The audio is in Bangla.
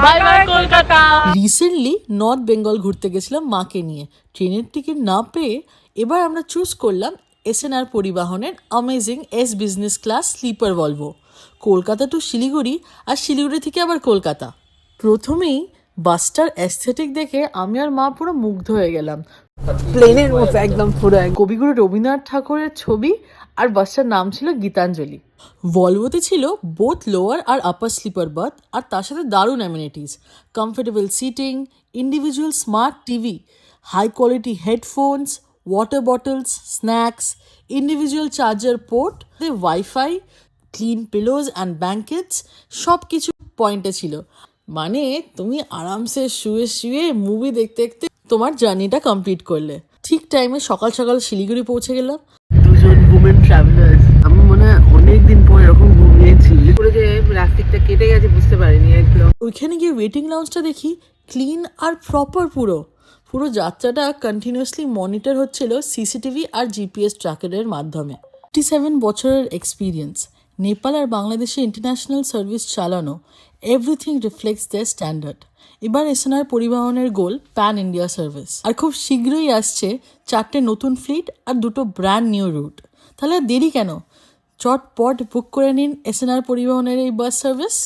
Bye bye Kolkata. Recently north Bengal ঘুরতে গেছিলাম মাকে নিয়ে। ট্রেনের টিকিট না পেয়ে এবার আমরা চুজ করলাম এসএনআর পরিবহনের অ্যামেজিং এস business class sleeper Volvo. Kolkata to Siliguri আর শিলিগুড়ি থেকে আবার কলকাতা। প্রথমেই বাসটার অ্যাস্থেটিক দেখে আমি আর মা পুরো মুগ্ধ হয়ে গেলাম। প্লেনের মতো একদম পুরো কবিগুরু রবীন্দ্রনাথ ঠাকুরের ছবি আর বাসটার নাম ছিল গীতাঞ্জলি। ভলভোতে ছিল বোথ লোয়ার আর আপার স্লিপার বার্থ আর তার সাথে দারুণ amenities, comfortable seating, individual smart TV, high quality headphones, water bottles, snacks, individual charger port, wifi, clean pillows and blankets, সব কিছু পয়েন্টে ছিল। মানে তুমি আরামসে শুয়ে শুয়ে মুভি দেখতে দেখতে তোমার জার্নিটা কমপ্লিট করলে। ঠিক টাইমে সকাল সকাল শিলিগুড়ি পৌঁছে গেলাম। দুজন উমেন ট্রাভেলার্স। আমি মনে হয় অনেকদিন পর এরকম ঘুমিয়েছি, পুরো যে রাস্তাটা কেটে গেছে বুঝতে পারিনি একদম। ওইখানে গিয়ে ওয়েটিং লাউঞ্জটা দেখি ক্লিন আর প্রপার। পুরো যাত্রাটা কন্টিনিউয়াসলি মনিটর হচ্ছিল সিসিটিভি আর জিপিএস ট্র্যাকারের মাধ্যমে। 57 বছরের এক্সপিরিয়েন্স, নেপাল আর বাংলাদেশে ইন্টারন্যাশনাল সার্ভিস চালানো, এভরিথিং রিফ্লেক্টস দেয়ার স্ট্যান্ডার্ড। এবার এসএনআর পরিবহনের গোল প্যান ইন্ডিয়া সার্ভিস, আর খুব শীঘ্রই আসছে 4টে নতুন ফ্লিট আর 2টো ব্র্যান্ড নিউ রুট। তাহলে আর দেরি কেন, চটপট বুক করে নিন এসএনআর পরিবহনের এই বাস সার্ভিস।